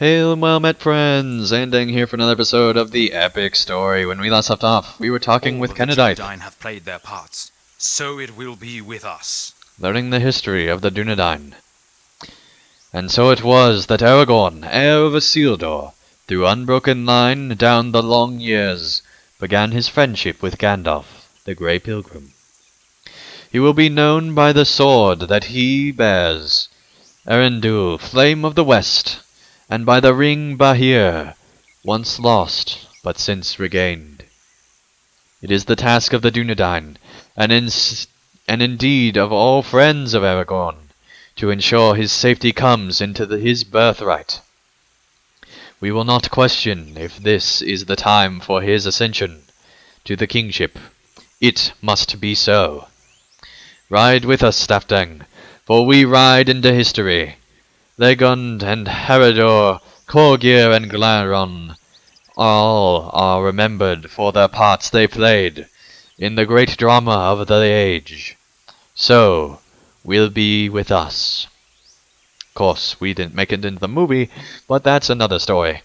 Hail, well met friends! Ending here for another episode of the epic story. When we last left off, we were talking with Kenedith, the Dunedain have played their parts, so it will be with us. learning the history of the Dunedain. And so it was that Aragorn, heir of Isildur, through unbroken line down the long years, began his friendship with Gandalf, the Grey Pilgrim. He will be known by the sword that he bears, Erebrandir, Flame of the West, and by the ring Bahir, once lost, but since regained. It is the task of the Dunedain, and indeed of all friends of Aragorn, to ensure his safety comes into his birthright. We will not question if this is the time for his ascension to the kingship. It must be so. Ride with us, Stafdang, for we ride into history. Legond and Harador, Korgir and Glaron, all are remembered for the parts they played in the great drama of the age. So, will be with us. Of course, we didn't make it into the movie, but that's another story.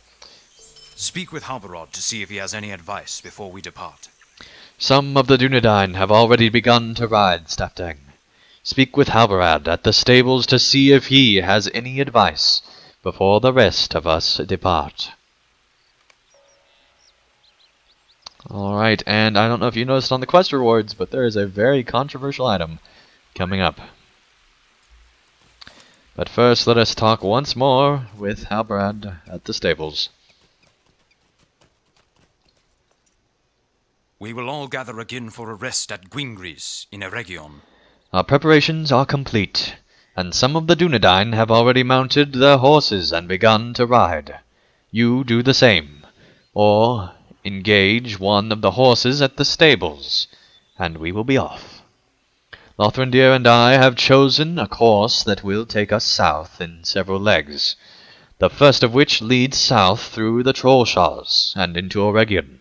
Speak with Halbarod to see if he has any advice before we depart. Some of the Dunedain have already begun to ride, Stafdang. Speak with Halbarad at the stables to see if he has any advice before the rest of us depart. Alright, and I don't know if you noticed on the quest rewards, but there is a very controversial item coming up. But first, let us talk once more with Halbarad at the stables. We will all gather again for a rest at Gwingris in Eregion. Our preparations are complete, and some of the Dunedain have already mounted their horses and begun to ride. You do the same, or engage one of the horses at the stables, and we will be off. Lothrandir and I have chosen a course that will take us south in several legs, the first of which leads south through the Trollshaws and into Eregion.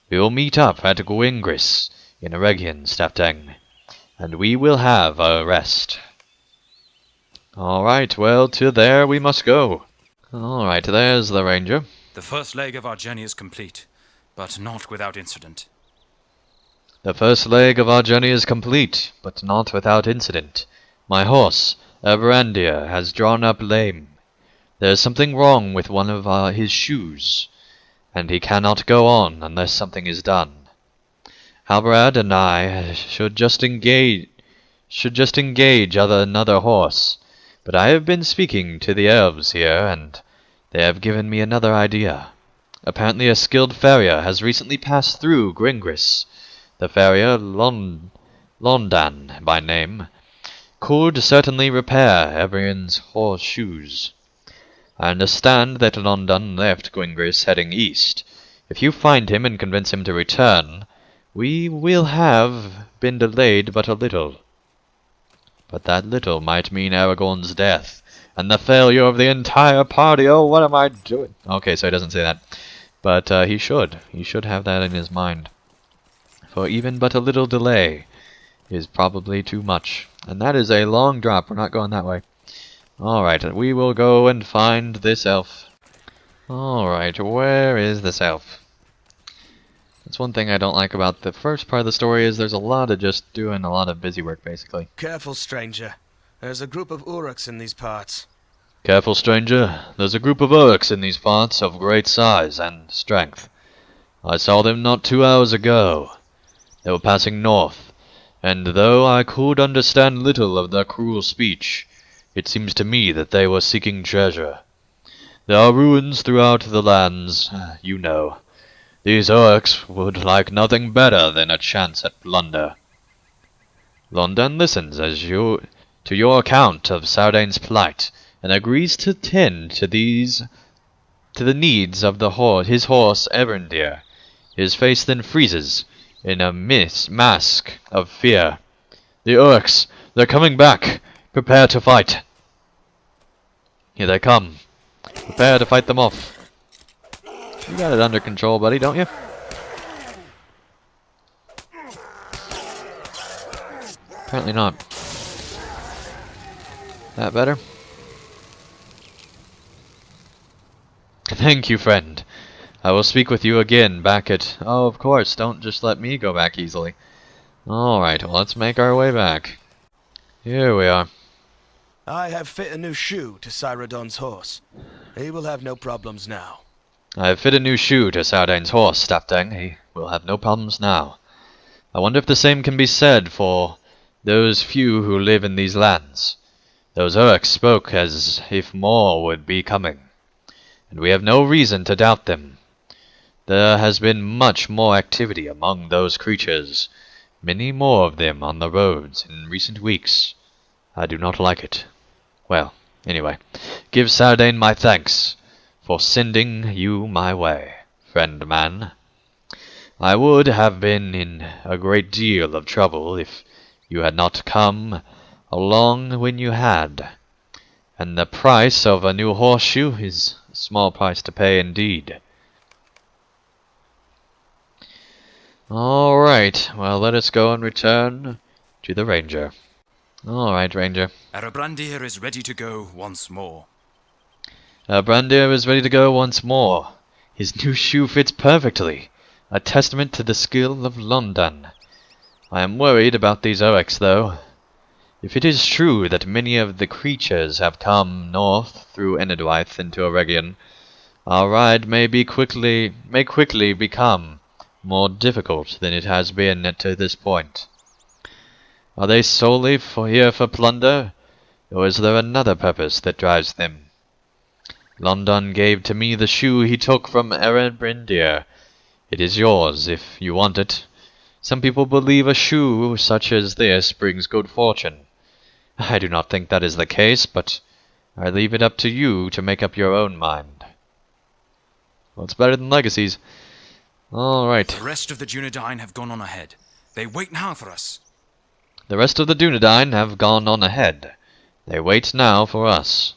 We will meet up at Gwingris in Eregion, Stafdang, and we will have a rest. Alright, well, to there we must go. Alright, there's the ranger. The first leg of our journey is complete, but not without incident. The first leg of our journey is complete, but not without incident. My horse, Erebrandir, has drawn up lame. There is something wrong with one of his shoes, and he cannot go on unless something is done. Halbarad and I should just engage another horse, but I have been speaking to the elves here, and they have given me another idea. Apparently a skilled farrier has recently passed through Gwingris. The farrier, Londan by name, could certainly repair Ebrion's horseshoes. I understand that Londan left Gwingris heading east. If you find him and convince him to return, we will have been delayed but a little. But that little might mean Aragorn's death, and the failure of the entire party. Oh, what am I doing? Okay, so he doesn't say that. But he should. He should have that in his mind. For even but a little delay is probably too much. And that is a long drop. We're not going that way. Alright, we will go and find this elf. Alright, where is this elf? That's one thing I don't like about the first part of the story is there's a lot of just doing a lot of busy work, basically. Careful, stranger. There's a group of Uruks in these parts. Careful, stranger. There's a group of Uruks in these parts of great size and strength. I saw them not 2 hours ago. They were passing north, and though I could understand little of their cruel speech, it seems to me that they were seeking treasure. There are ruins throughout the lands, you know. These Uruks would like nothing better than a chance at plunder. Londan listens to your account of Sardain's plight, and agrees to tend to the needs of his horse Erebrandir. His face then freezes in a mask of fear. The Uruks, they're coming back. Prepare to fight. Here they come. Prepare to fight them off. You got it under control, buddy, don't you? Apparently not. That better? Thank you, friend. I will speak with you again back at... Oh, of course, don't just let me go back easily. Alright, well, let's make our way back. Here we are. I have fit a new shoe to Cyrodian's horse. He will have no problems now. I have fit a new shoe to Sardain's horse, Stafdang. He will have no problems now. I wonder if the same can be said for those few who live in these lands. Those Urks spoke as if more would be coming, and we have no reason to doubt them. There has been much more activity among those creatures, many more of them on the roads in recent weeks. I do not like it. Well, anyway, give Sardain my thanks for sending you my way, friend man. I would have been in a great deal of trouble if you had not come along when you had, and the price of a new horseshoe is a small price to pay indeed. Alright, well, let us go and return to the ranger. Alright, ranger. Erebrandir is ready to go once more. Erebrandir is ready to go once more. His new shoe fits perfectly, a testament to the skill of London. I am worried about these Urks, though. If it is true that many of the creatures have come north through Enedwaith into Eregion, our ride may quickly become more difficult than it has been to this point. Are they solely here for plunder, or is there another purpose that drives them? London gave to me the shoe he took from Erebrandir. It is yours if you want it. Some people believe a shoe such as this brings good fortune. I do not think that is the case, but I leave it up to you to make up your own mind. Well, it's better than legacies. Alright. The rest of the Dunedain have gone on ahead. They wait now for us. The rest of the Dunedain have gone on ahead. They wait now for us.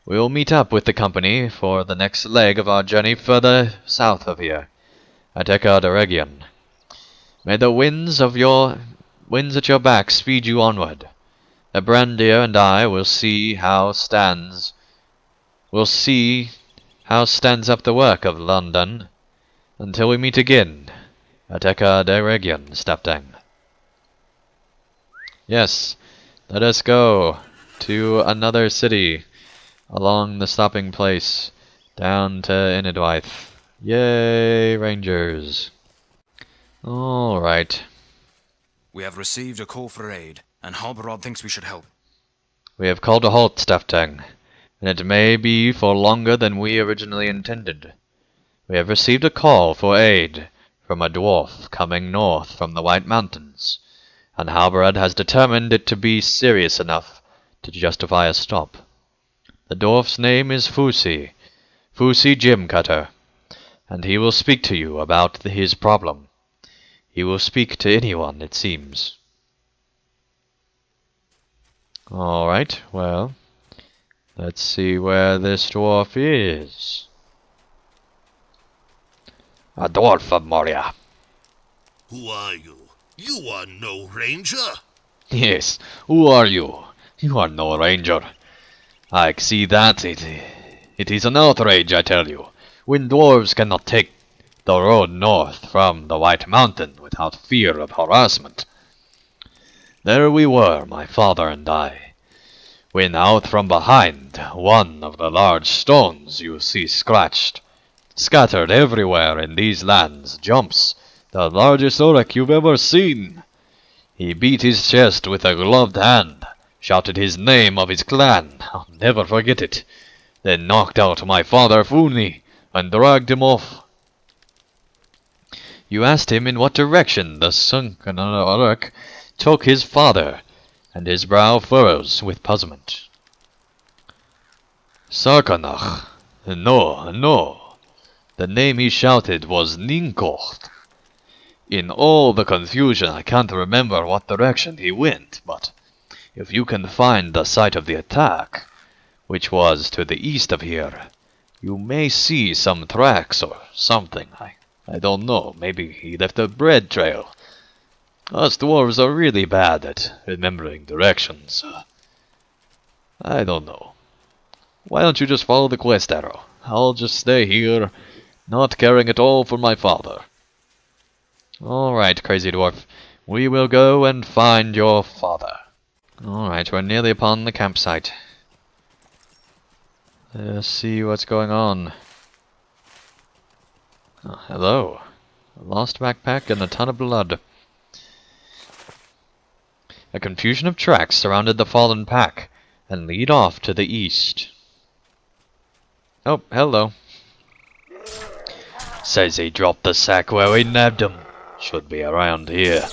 We will meet up with the company for the next leg of our journey further south of here, at Erebrandir. May the winds at your back speed you onward. Erebrandir and I will see how stands up the work of London, until we meet again at Erebrandir, Stafdang. Yes, let us go to another city along the stopping place down to Enedwaith. Yay, rangers. Alright. We have received a call for aid, and Halbarod thinks we should help. We have called a halt, Stafdang, and it may be for longer than we originally intended. We have received a call for aid from a dwarf coming north from the White Mountains, and Halbarod has determined it to be serious enough to justify a stop. The dwarf's name is Fusi Jim Cutter, and he will speak to you about his problem. He will speak to anyone, it seems. Alright, well, let's see where this dwarf is. A dwarf of Moria. Who are you? You are no ranger. Yes, who are you? You are no ranger. I see that it is an outrage, I tell you, when dwarves cannot take the road north from the White Mountain without fear of harassment. There we were, my father and I, when out from behind one of the large stones you see scratched, scattered everywhere in these lands, jumps the largest Uruk you've ever seen. He beat his chest with a gloved hand, shouted his name of his clan, I'll never forget it, then knocked out my father Funi and dragged him off. You asked him in what direction the sunken Uruk took his father, and his brow furrows with puzzlement. Sarkanach. No. The name he shouted was Ninkocht. In all the confusion I can't remember what direction he went, but if you can find the site of the attack, which was to the east of here, you may see some tracks or something. I don't know, maybe he left a bread trail. Us dwarves are really bad at remembering directions. I don't know. Why don't you just follow the quest arrow? I'll just stay here, not caring at all for my father. Alright, crazy dwarf. We will go and find your father. Alright, we're nearly upon the campsite. Let's see what's going on. Oh, hello. A lost backpack and a ton of blood. A confusion of tracks surrounded the fallen pack and lead off to the east. Oh, hello. Says he dropped the sack where we nabbed him. Should be around here.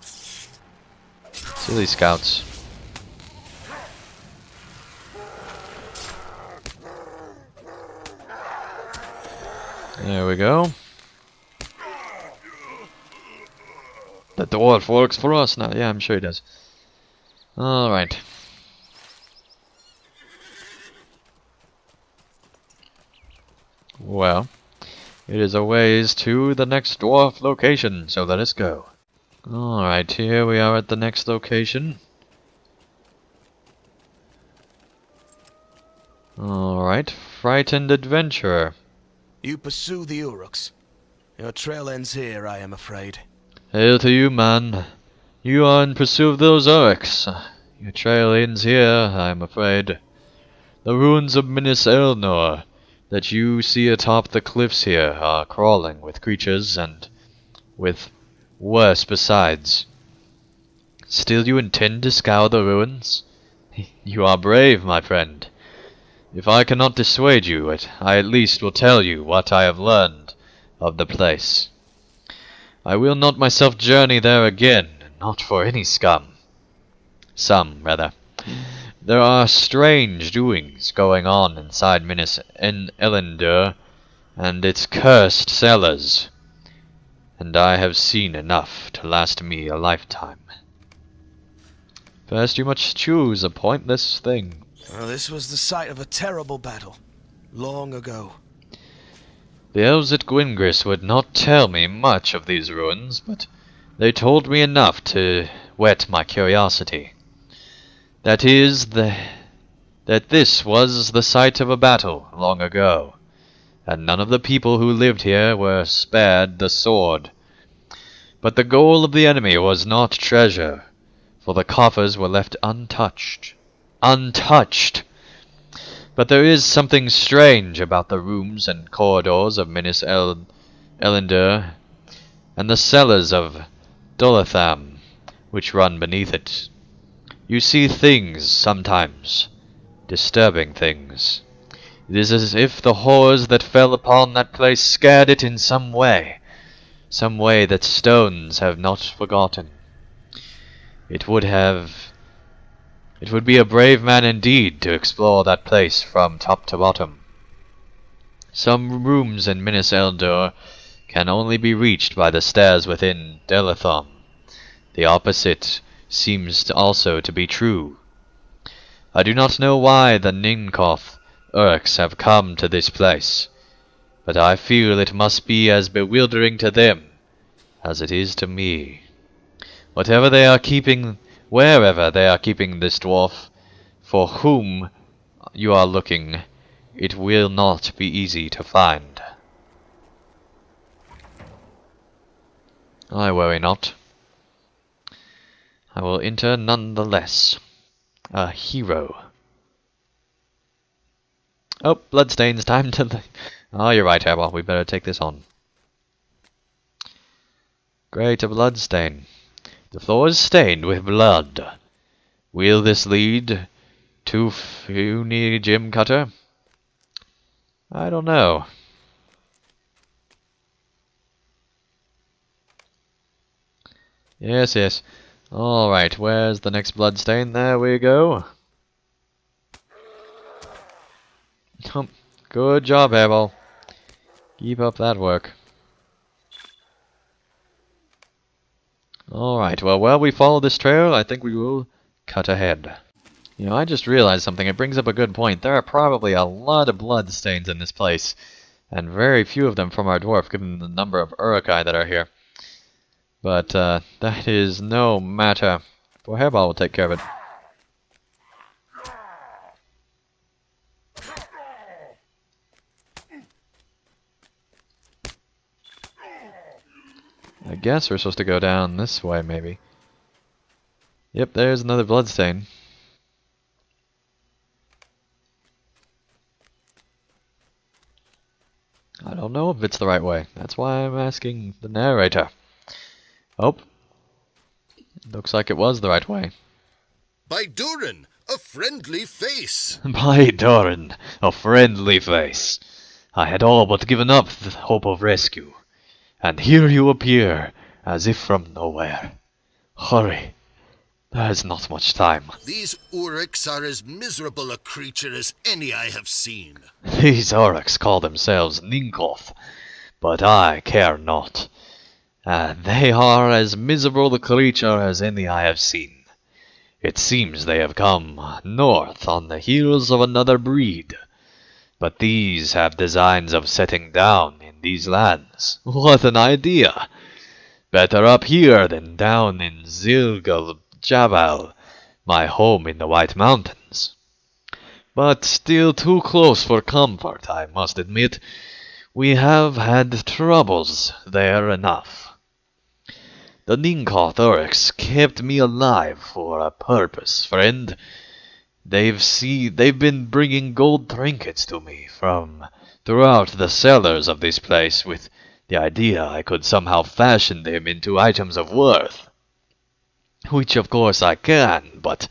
Silly scouts. There we go. The dwarf works for us now. Yeah, I'm sure he does. Alright. Well, it is a ways to the next dwarf location, so let us go. Alright, here we are at the next location. Alright, frightened adventurer. You pursue the Uruks. Your trail ends here, I am afraid. Hail to you, man. You are in pursuit of those Uruks. Your trail ends here, I am afraid. The ruins of Minas Elnor that you see atop the cliffs here are crawling with creatures and with worse besides. Still you intend to scour the ruins? You are brave, my friend. If I cannot dissuade you, I at least will tell you what I have learned of the place. I will not myself journey there again, not for any scum. Some, rather. There are strange doings going on inside Minas Elender and its cursed cellars, and I have seen enough to last me a lifetime. First you must choose a pointless thing. Well, this was the site of a terrible battle, long ago. The elves at Gwingris would not tell me much of these ruins, but they told me enough to whet my curiosity. That this was the site of a battle long ago, and none of the people who lived here were spared the sword. But the goal of the enemy was not treasure, for the coffers were left untouched. Untouched! But there is something strange about the rooms and corridors of Minas Elender, and the cellars of Dolatham, which run beneath it. You see things, sometimes. Disturbing things. It is as if the horrors that fell upon that place scared it in some way that stones have not forgotten. It would be a brave man indeed to explore that place from top to bottom. Some rooms in Minas Elder can only be reached by the stairs within Delatham. The opposite seems also to be true. I do not know why the Ninkoth Uruks have come to this place, but I feel it must be as bewildering to them as it is to me. Wherever they are keeping this dwarf, for whom you are looking, it will not be easy to find. I worry not. I will enter nonetheless. A hero. Oh, bloodstains, time to... Oh, you're right, Hairball, we better take this on. Great, a bloodstain. The floor is stained with blood. Will this lead to Funi Jim Cutter? I don't know. Yes, yes. Alright, where's the next bloodstain? There we go. Good job, Hairball. Keep up that work. Alright, well, while we follow this trail, I think we will cut ahead. You know, I just realized something. It brings up a good point. There are probably a lot of bloodstains in this place, and very few of them from our dwarf, given the number of Urukai that are here. But, that is no matter. For Hairball will take care of it. I guess we're supposed to go down this way, maybe. Yep, there's another bloodstain. I don't know if it's the right way. That's why I'm asking the narrator. Oh. Looks like it was the right way. By Durin, a friendly face. By Doran, a friendly face. I had all but given up the hope of rescue. And here you appear, as if from nowhere. Hurry. There's not much time. These Uruks are as miserable a creature as any I have seen. These Uruks call themselves Ninkoth, but I care not. They are as miserable a creature as any I have seen. It seems they have come north on the heels of another breed. But these have designs of setting down in these lands. What an idea! Better up here than down in Zilgal Jabal, my home in the White Mountains. But still too close for comfort, I must admit. We have had troubles there enough. The Ninkoth Uruks kept me alive for a purpose, friend. They've been bringing gold trinkets to me from throughout the cellars of this place with the idea I could somehow fashion them into items of worth. Which of course I can, but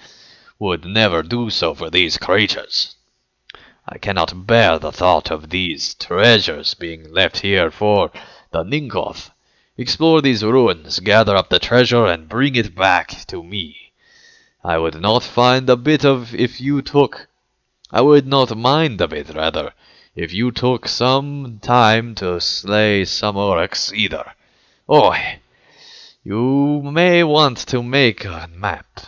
would never do so for these creatures. I cannot bear the thought of these treasures being left here for the Ninkoth. Explore these ruins, gather up the treasure, and bring it back to me. I would not mind a bit, if you took some time to slay some Uruks either. Oi! You may want to make a map.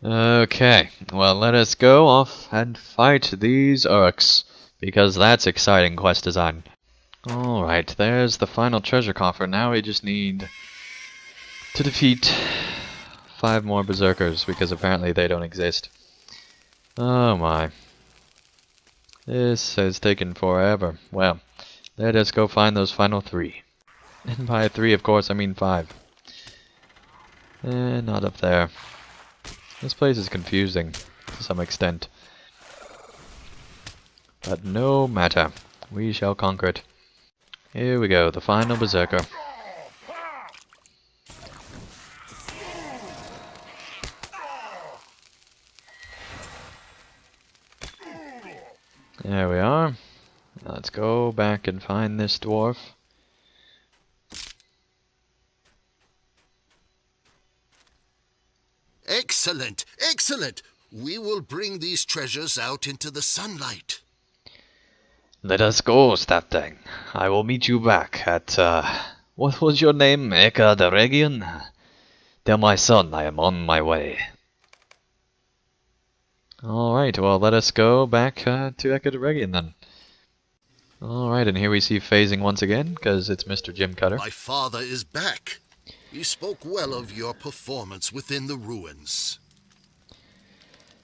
Okay, well, let us go off and fight these Uruks, because that's exciting quest design. Alright, there's the final treasure coffer. Now we just need to defeat 5 more berserkers, because apparently they don't exist. Oh my. This has taken forever. Well, let us go find those final 3. And by 3, of course, I mean 5. Not up there. This place is confusing to some extent. But no matter. We shall conquer it. Here we go, the final berserker. There we are. Now let's go back and find this dwarf. Excellent, excellent. We will bring these treasures out into the sunlight. Let us go, Staptang. I will meet you back at, what was your name? Eka the Region? Tell my son I am on my way. Alright, well, let us go back to Eka the Region then. Alright, and here we see phasing once again, because it's Mr. Jim Cutter. My father is back. He spoke well of your performance within the ruins.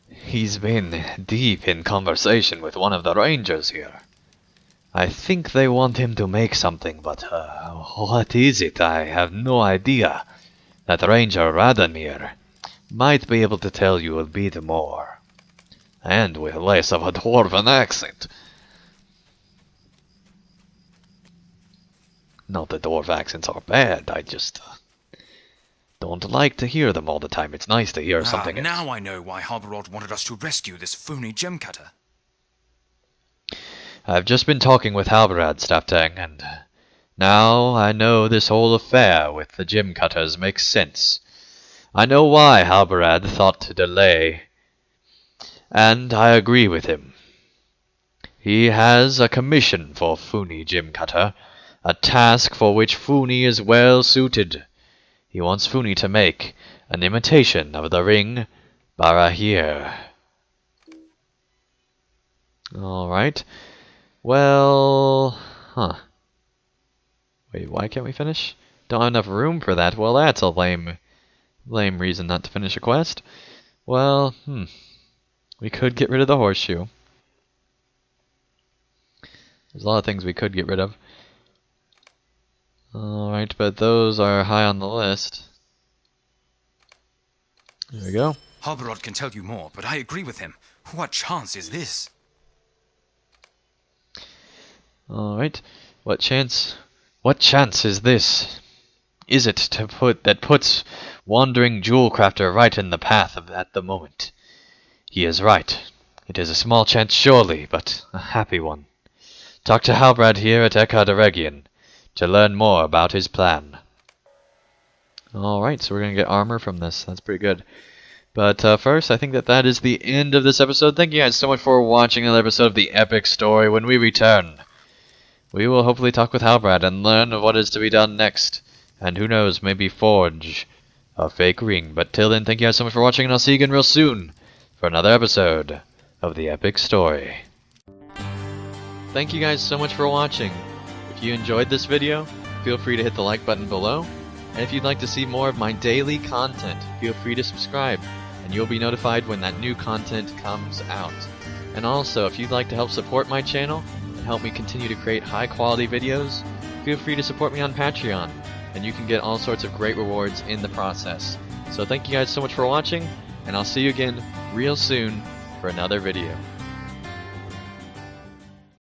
He's been deep in conversation with one of the rangers here. I think they want him to make something, but what is it? I have no idea. That ranger Radomir might be able to tell you a bit more. And with less of a dwarven accent. Not that dwarf accents are bad, I just don't like to hear them all the time. It's nice to hear something else. Now I know why Halberod wanted us to rescue this phony gem cutter. I've just been talking with Halberad, Staptang, and now I know this whole affair with the gem cutters makes sense. I know why Halberad thought to delay, and I agree with him. He has a commission for Funi Gem Cutter, a task for which Funi is well suited. He wants Funi to make an imitation of the ring Barahir. Alright. Well, Wait, why can't we finish? Don't have enough room for that. Well, that's a lame reason not to finish a quest. Well, we could get rid of the horseshoe. There's a lot of things we could get rid of. Alright, but those are high on the list. There we go. Halberod can tell you more, but I agree with him. What chance is this? Alright, what chance is this? Is it that puts wandering jewel crafter right in the path at the moment? He is right. It is a small chance surely, but a happy one. Talk to Halbrand here at Erebrandir to learn more about his plan. Alright, so we're gonna get armor from this. That's pretty good. But first, I think that is the end of this episode. Thank you guys so much for watching another episode of the Epic Story. When we return, we will hopefully talk with Halbrand and learn what is to be done next. And who knows, maybe forge a fake ring. But till then, thank you guys so much for watching, and I'll see you again real soon for another episode of the Epic Story. Thank you guys so much for watching. If you enjoyed this video, feel free to hit the like button below. And if you'd like to see more of my daily content, feel free to subscribe, and you'll be notified when that new content comes out. And also, if you'd like to help support my channel and help me continue to create high quality videos, feel free to support me on Patreon, and you can get all sorts of great rewards in the process. So thank you guys so much for watching, and I'll see you again real soon for another video.